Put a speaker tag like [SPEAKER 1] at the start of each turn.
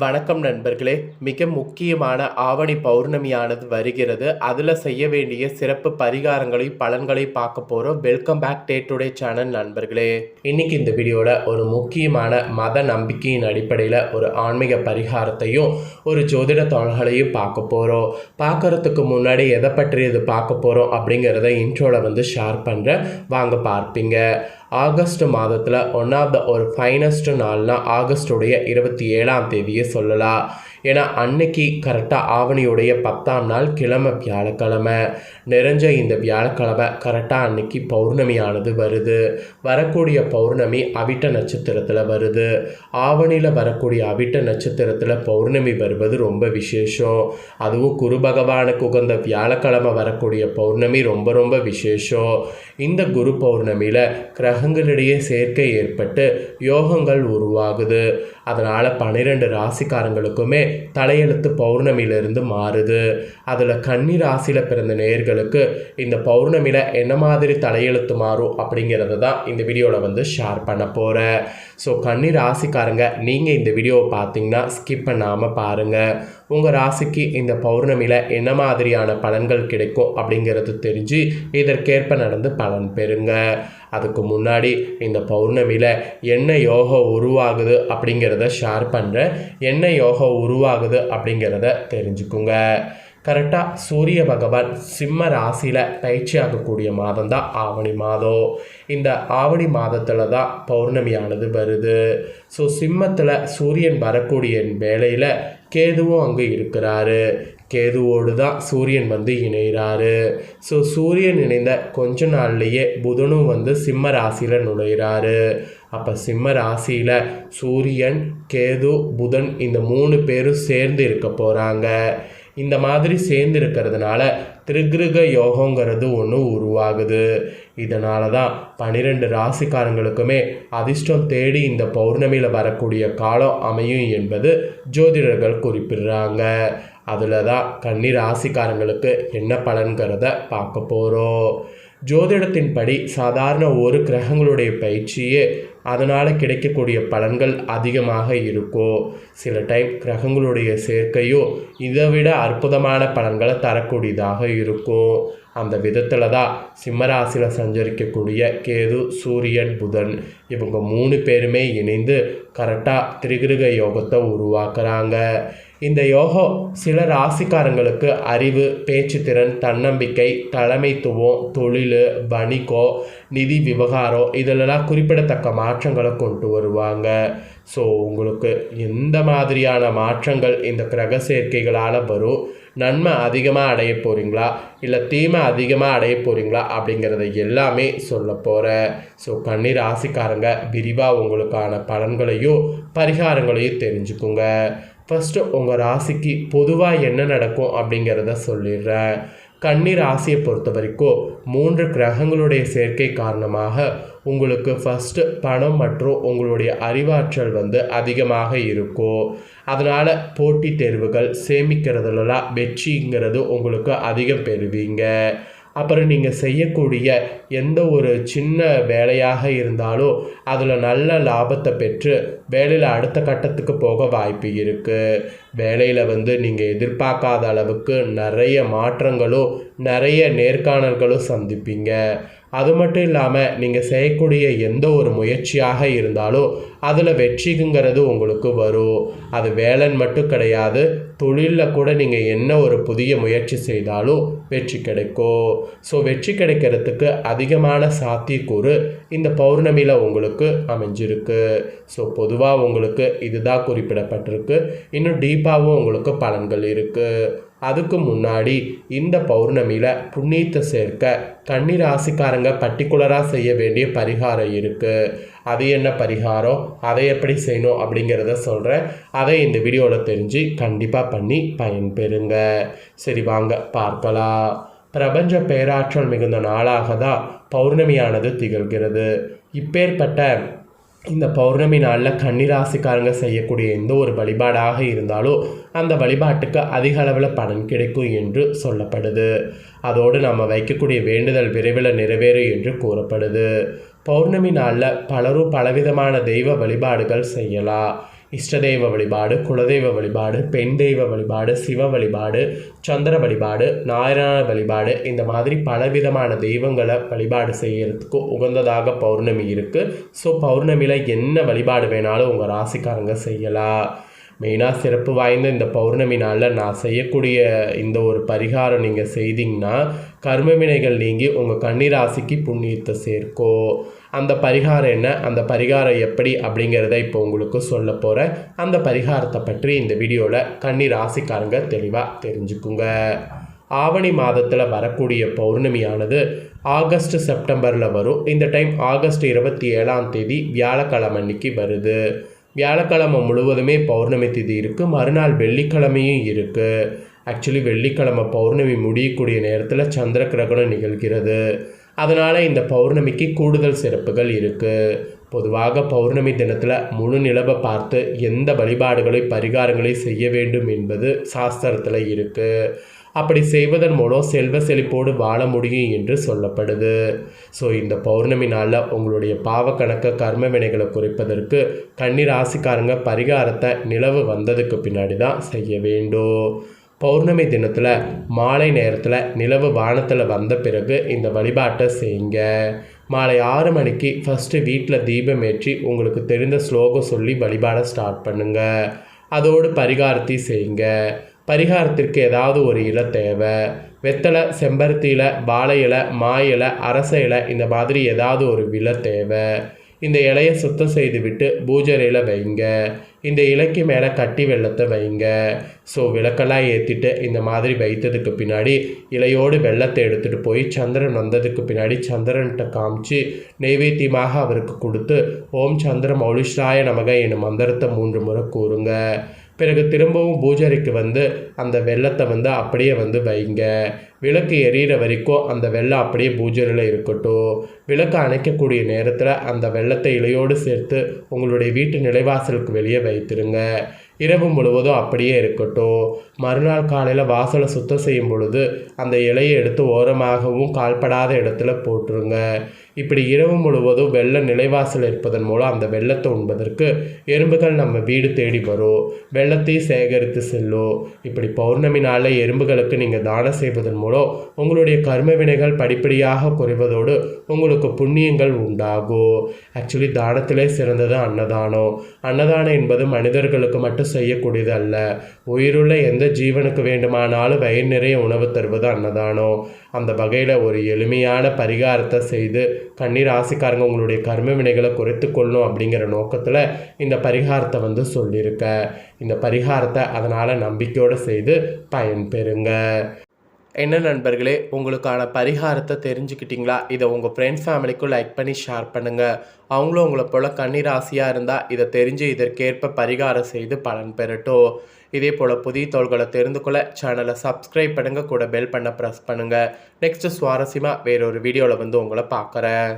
[SPEAKER 1] வணக்கம் நண்பர்களே. மிக முக்கியமான ஆவணி பௌர்ணமியானது வருகிறது. அதில் செய்ய வேண்டிய சிறப்பு பரிகாரங்களையும் பலன்களையும் பார்க்க போகிறோம். வெல்கம் பேக் டுடே சேனல் நண்பர்களே. இன்னைக்கு இந்த வீடியோவில் ஒரு முக்கியமான மத நம்பிக்கையின் அடிப்படையில் ஒரு ஆன்மீக பரிகாரத்தையும் ஒரு ஜோதிட தாள்களையும் பார்க்க போகிறோம். பார்க்கறதுக்கு முன்னாடி எதை பற்றி இது பார்க்க போகிறோம் அப்படிங்கிறத இன்ட்ரோவில் ஷேர் பண்ணுறேன், வாங்க பார்ப்பீங்க. ஆகஸ்ட் மாதத்தில் ஒரு ஃபைனஸ்ட் நாள்னா ஆகஸ்டுடைய 27ஆம் தேதியை சொல்லலாம். ஏன்னா அன்னைக்கு கரெக்டாக ஆவணியுடைய 10ஆம் நாள் கிழமை வியாழக்கிழமை. நிறைஞ்ச இந்த வியாழக்கிழமை கரெக்டாக அன்னைக்கு பௌர்ணமியானது வருது. வரக்கூடிய பௌர்ணமி அவிட்ட நட்சத்திரத்தில் வருது. ஆவணியில் வரக்கூடிய அவிட்ட நட்சத்திரத்தில் பௌர்ணமி வருவது ரொம்ப விசேஷம். அதுவும் குரு பகவானுக்கு உகந்த வியாழக்கிழமை வரக்கூடிய பௌர்ணமி ரொம்ப ரொம்ப விசேஷம். இந்த குரு பௌர்ணமியில் கிரகங்களிடையே சேர்க்கை ஏற்பட்டு யோகங்கள் உருவாகுது. அதனால் 12 ராசிக்காரங்களுக்குமே தலையெழுத்து பௌர்ணமியிலிருந்து மாறுது. அதில் கன்னி ராசியில் பிறந்த நேயர்களுக்கு இந்த பௌர்ணமியில் என்ன மாதிரி தலையெழுத்து மாறும் அப்படிங்கிறத தான் இந்த வீடியோவில் ஷேர் பண்ண போகிறேன். ஸோ கன்னி ராசிக்காரங்க, நீங்கள் இந்த வீடியோவை பார்த்தீங்கன்னா ஸ்கிப் பண்ணாமல் பாருங்கள். உங்கள் ராசிக்கு இந்த பௌர்ணமியில் என்ன மாதிரியான பலன்கள் கிடைக்கும் அப்படிங்கிறது தெரிஞ்சு இதற்கேற்ப நடந்து பலன் பெறுங்க. அதுக்கு முன்னாடி இந்த பௌர்ணமியில் என்ன யோகம் உருவாகுது அப்படிங்கிறத ஷேர் பண்ணுறேன். என்ன யோகம் உருவாகுது அப்படிங்கிறத தெரிஞ்சுக்குங்க. கரெக்டாக சூரிய பகவான் சிம்ம ராசியில் பயிற்சி ஆகக்கூடிய மாதம் தான் ஆவணி மாதம். இந்த ஆவணி மாதத்தில் தான் பௌர்ணமியானது வருது. ஸோ சிம்மத்தில் சூரியன் வரக்கூடிய வேளையில் கேதுவும் அங்கே இருக்கிறாரு. கேதுவோடு தான் சூரியன் இணைகிறாரு. ஸோ சூரியன் இணைந்த கொஞ்ச நாள்லேயே புதனும் சிம்ம ராசியில் நுழைகிறாரு. அப்போ சிம்ம ராசியில் சூரியன், கேது, புதன் இந்த 3 பேரும் சேர்ந்து இருக்க போகிறாங்க. இந்த மாதிரி சேர்ந்து இருக்கிறதுனால திரிகிருக யோகங்கிறது ஒன்று உருவாகுது. இதனால தான் 12 ராசிக்காரங்களுக்குமே அதிர்ஷ்டம் தேடி இந்த பௌர்ணமியில் வரக்கூடிய காலம் அமையும் என்பது ஜோதிடர்கள் குறிப்பிடுறாங்க. அதில் தான் கன்னி ராசிக்காரங்களுக்கு என்ன பலன்கிறத பார்க்க போகிறோம். ஜோதிடத்தின்படி சாதாரண ஒரு கிரகங்களுடைய பயிற்சியே அதனால் கிடைக்கக்கூடிய பலன்கள் அதிகமாக இருக்கும். சில டைம் கிரகங்களுடைய சேர்க்கையோ இதை விட அற்புதமான பலன்களை தரக்கூடியதாக இருக்கும். அந்த விதத்தில் தான் சிம்மராசியில் சஞ்சரிக்கக்கூடிய கேது, சூரியன், புதன் இவங்க 3 பேருமே இணைந்து கரெக்டாக திரிகிருக யோகத்தை உருவாக்குறாங்க. இந்த யோகம் சில ராசிக்காரங்களுக்கு அறிவு, பேச்சு திறன், தன்னம்பிக்கை, தலைமைத்துவம், தொழில், வணிகம், நிதி விவகாரம் இதிலெல்லாம் குறிப்பிடத்தக்க மாற்றங்களை கொண்டு வருவாங்க. ஸோ உங்களுக்கு எந்த மாதிரியான மாற்றங்கள் இந்த கிரக சேர்க்கைகளால் வரும், நன்மை அதிகமாக அடைய போகிறீங்களா இல்லை தீமை அதிகமாக அடைய போகிறீங்களா அப்படிங்கிறத எல்லாமே சொல்ல போகிறேன். ஸோ கன்னி ராசிக்காரங்க விரிவாக உங்களுக்கான பலன்களையும் பரிகாரங்களையும் தெரிஞ்சுக்குங்க. ஃபஸ்ட்டு உங்கள் ராசிக்கு பொதுவாக என்ன நடக்கும் அப்படிங்கிறத சொல்லிடுறேன். கன்னி ராசியை பொறுத்த வரைக்கும் 3 கிரகங்களுடைய சேர்க்கை காரணமாக உங்களுக்கு ஃபஸ்ட்டு பணம் மற்றும் உங்களுடைய அறிவாற்றல் அதிகமாக இருக்கும். அதனால் போட்டித் தேர்வுகள் சேமிக்கிறதுலாம் வெற்றிங்கிறது உங்களுக்கு அதிகம் பெறுவீங்க. அப்புறம் நீங்கள் செய்யக்கூடிய எந்த ஒரு சின்ன வேலையாக இருந்தாலும் அதில் நல்ல லாபத்தை பெற்று வேலையில் அடுத்த கட்டத்துக்கு போக வாய்ப்பு இருக்குது. வேலையில் நீங்கள் எதிர்பார்க்காத அளவுக்கு நிறைய மாற்றங்களும் நிறைய நேர்காணல்களும் சந்திப்பீங்க. அது மட்டும் இல்லாமல் நீங்கள் செய்யக்கூடிய எந்த ஒரு முயற்சியாக இருந்தாலும் அதில் வெற்றிங்கிறது உங்களுக்கு வரும். அது வேலைன்னு மட்டும் கிடையாது, தொழிலில் கூட நீங்கள் என்ன ஒரு புதிய முயற்சி செய்தாலும் வெற்றி கிடைக்கும். ஸோ வெற்றி கிடைக்கிறதுக்கு அதிகமான சாத்தியக்கூறு இந்த பௌர்ணமியில் உங்களுக்கு அமைஞ்சிருக்கு. ஸோ பொதுவாக உங்களுக்கு இதுதான் குறிப்பிடப்பட்டிருக்கு. இன்னும் டீப்பாகவும் உங்களுக்கு பலன்கள் இருக்குது. அதுக்கு முன்னாடி இந்த பௌர்ணமியில் புண்ணியத்தை சேர்க்க கன்னி ராசிக்காரங்க பர்டிகுலராக செய்ய வேண்டிய பரிகாரம் இருக்குது. அது என்ன பரிகாரம், அதை எப்படி செய்யணும் அப்படிங்கிறத சொல்கிறேன். அதை இந்த வீடியோவில் தெரிஞ்சு கண்டிப்பாக பண்ணி பயன்பெறுங்க. சரி, வாங்க பார்க்கலாம். பிரபஞ்ச பேராற்றல் மிகுந்த நாளாக தான் பௌர்ணமியானது திகழ்கிறது. இப்பேற்பட்ட இந்த பௌர்ணமி நாளில் கன்னிராசிக்காரங்க செய்யக்கூடிய எந்த ஒரு வழிபாடாக இருந்தாலும் அந்த வழிபாட்டுக்கு அதிக அளவில் பலன் கிடைக்கும் என்று சொல்லப்படுது. அதோடு நம்ம வைக்கக்கூடிய வேண்டுதல் விரைவில் நிறைவேறும் என்று கூறப்படுது. பௌர்ணமி நாளில் பலரும் பலவிதமான தெய்வ வழிபாடுகள் செய்யலாம். இஷ்டதெய்வ வழிபாடு, குலதெய்வ வழிபாடு, பெண் தெய்வ வழிபாடு, சிவ வழிபாடு, சந்திர வழிபாடு, நாராயண வழிபாடு, இந்த மாதிரி பலவிதமான தெய்வங்களை வழிபாடு செய்யறதுக்கு உகந்ததாக பௌர்ணமி இருக்குது. ஸோ பௌர்ணமியில் என்ன வழிபாடு வேணாலும் உங்கள் ராசிக்காரங்க செய்யலாம். மெயினாக சிறப்பு வாய்ந்த இந்த பௌர்ணமி நாளில் நான் செய்யக்கூடிய இந்த ஒரு பரிகாரம் நீங்கள் செய்தீங்கன்னா கர்ம வினைகள் நீங்கி உங்கள் கன்னி ராசிக்கு புண்ணியத்தை சேர்க்கும். அந்த பரிகாரம் என்ன, அந்த பரிகாரம் எப்படி அப்படிங்கிறத இப்போ உங்களுக்கு சொல்ல போகிறேன். அந்த பரிகாரத்தை பற்றி இந்த வீடியோவில் கன்னி ராசிக்காரங்க தெளிவாக தெரிஞ்சுக்குங்க. ஆவணி மாதத்தில் வரக்கூடிய பௌர்ணமியானது ஆகஸ்ட் செப்டம்பரில் வரும். இந்த டைம் ஆகஸ்ட் 27 வியாழக்கிழமை அன்னைக்கு வருது. வியாழக்கிழமை முழுவதுமே பௌர்ணமி திதி இருக்குது. மறுநாள் வெள்ளிக்கிழமையும் இருக்குது. ஆக்சுவலி வெள்ளிக்கிழமை பௌர்ணமி முடியக்கூடிய நேரத்தில் சந்திர கிரகணம் நிகழ்கிறது. அதனால் இந்த பௌர்ணமிக்கு கூடுதல் சிறப்புகள் இருக்குது. பொதுவாக பௌர்ணமி தினத்தில் முழு நிலவை பார்த்து எந்த வழிபாடுகளை பரிகாரங்களை செய்ய வேண்டும் என்பது சாஸ்திரத்தில் இருக்குது. அப்படி செய்வதன் மூலம் செல்வ செழிப்போடு வாழ முடியும் என்று சொல்லப்படுது. ஸோ இந்த பௌர்ணமி நாளில் உங்களுடைய பாவக்கணக்க கர்ம வினைகளை குறைப்பதற்கு கன்னி ராசிக்காரங்க பரிகாரத்தை நிலவு வந்ததுக்கு பின்னாடி தான் செய்ய வேண்டும். பௌர்ணமி தினத்தில் மாலை நேரத்தில் நிலவு வானத்தில் வந்த பிறகு இந்த வழிபாட்டை செய்யுங்க. மாலை 6 மணிக்கு ஃபஸ்ட்டு வீட்டில் தீபம் ஏற்றி உங்களுக்கு தெரிந்த ஸ்லோகம் சொல்லி வழிபாட ஸ்டார்ட் பண்ணுங்கள். அதோடு பரிகாரத்தை செய்யுங்க. பரிகாரத்திற்கு ஏதாவது ஒரு இலை தேவை. வெத்தலை, செம்பருத்தி இலை, வாழை இலை, மா இலை, அரச இலை, இந்த மாதிரி ஏதாவது ஒரு விலை தேவை. இந்த இலையை சுத்தம் செய்து விட்டு பூஜரையில் வைங்க. இந்த இலைக்கு மேலே கட்டி வெள்ளத்தை வைங்க. ஸோ விளக்கெல்லாம் ஏற்றிட்டு இந்த மாதிரி வைத்ததுக்கு பின்னாடி இலையோடு வெள்ளத்தை எடுத்துகிட்டு போய் சந்திரன் வந்ததுக்கு பின்னாடி சந்திரன்கிட்ட காமிச்சு நெய்வேத்தியமாக அவருக்கு கொடுத்து ஓம் சந்திர மௌலிஷ்ராய நமக என்னும் மந்திரத்தை 3 முறை கூறுங்க. பிறகு திரும்பவும் பூஜரைக்கு வந்து அந்த வெள்ளத்தை அப்படியே வைங்க. விளக்கு எரியிற வரைக்கும் அந்த வெள்ளம் அப்படியே பூஜரையில் இருக்கட்டும். விளக்கு அணைக்கக்கூடிய நேரத்தில் அந்த வெள்ளத்தை இலையோடு சேர்த்து உங்களுடைய வீட்டு நிலைவாசலுக்கு வெளியே வைத்திருங்க. இரவு முழுவதும் அப்படியே இருக்கட்டும். மறுநாள் காலையில் வாசலை சுத்தம் செய்யும் பொழுது அந்த இலையை எடுத்து ஓரமாகவும் கால்படாத இடத்துல போட்டுருங்க. இப்படி இரவு முழுவதும் வெள்ள நிலைவாசல் இருப்பதன் மூலம் அந்த வெள்ளத்தை உண்பதற்கு எறும்புகள் நம்ம வீடு தேடி வரும். வெள்ளத்தை சேகரித்து செல்லும். இப்படி பௌர்ணமி நாளில் எறும்புகளுக்கு நீங்கள் தானம் செய்வதன் மூலம் உங்களுடைய கர்ம வினைகள் படிப்படியாக குறைவதோடு உங்களுக்கு புண்ணியங்கள் உண்டாகும். ஆக்சுவலி தானத்திலே சிறந்தது அன்னதானம். அன்னதானம் என்பது மனிதர்களுக்கு மட்டும் செய்யக்கூடியது அல்ல. உயிருள்ள எந்த ஜீவனுக்கு வேண்டுமானாலும் வயிறு நிறைய உணவு தருவது அன்னதானம். அந்த வகையில் ஒரு எளிமையான பரிகாரத்தை செய்து கன்னி ராசிக்காரங்க உங்களுடைய கர்ம வினைகளை குறைத்து கொள்ளணும் அப்படிங்கிற நோக்கத்தில் இந்த பரிகாரத்தை சொல்லியிருக்க. இந்த பரிகாரத்தை அதனால் நம்பிக்கையோடு செய்து பயன்பெறுங்க. என்ன நண்பர்களே, உங்களுக்கான பரிகாரத்தை தெரிஞ்சுக்கிட்டிங்களா? இதை உங்கள் ஃப்ரெண்ட்ஸ் ஃபேமிலிக்கும் லைக் பண்ணி ஷேர் பண்ணுங்கள். அவங்களும் உங்களை போல் கன்னி ராசியாக இருந்தால் இதை தெரிஞ்சு இதற்கேற்ப பரிகாரம் செய்து பலன் பெறட்டும். இதே போல் புதிய தகவல்களை தெரிந்து கொள்ள சேனலை சப்ஸ்கிரைப் பண்ணுங்கள், கூட பெல் பண்ண ப்ரெஸ் பண்ணுங்கள். நெக்ஸ்ட்டு சுவாரஸ்யமாக வேறொரு வீடியோவில் உங்களை பார்க்குறேன்.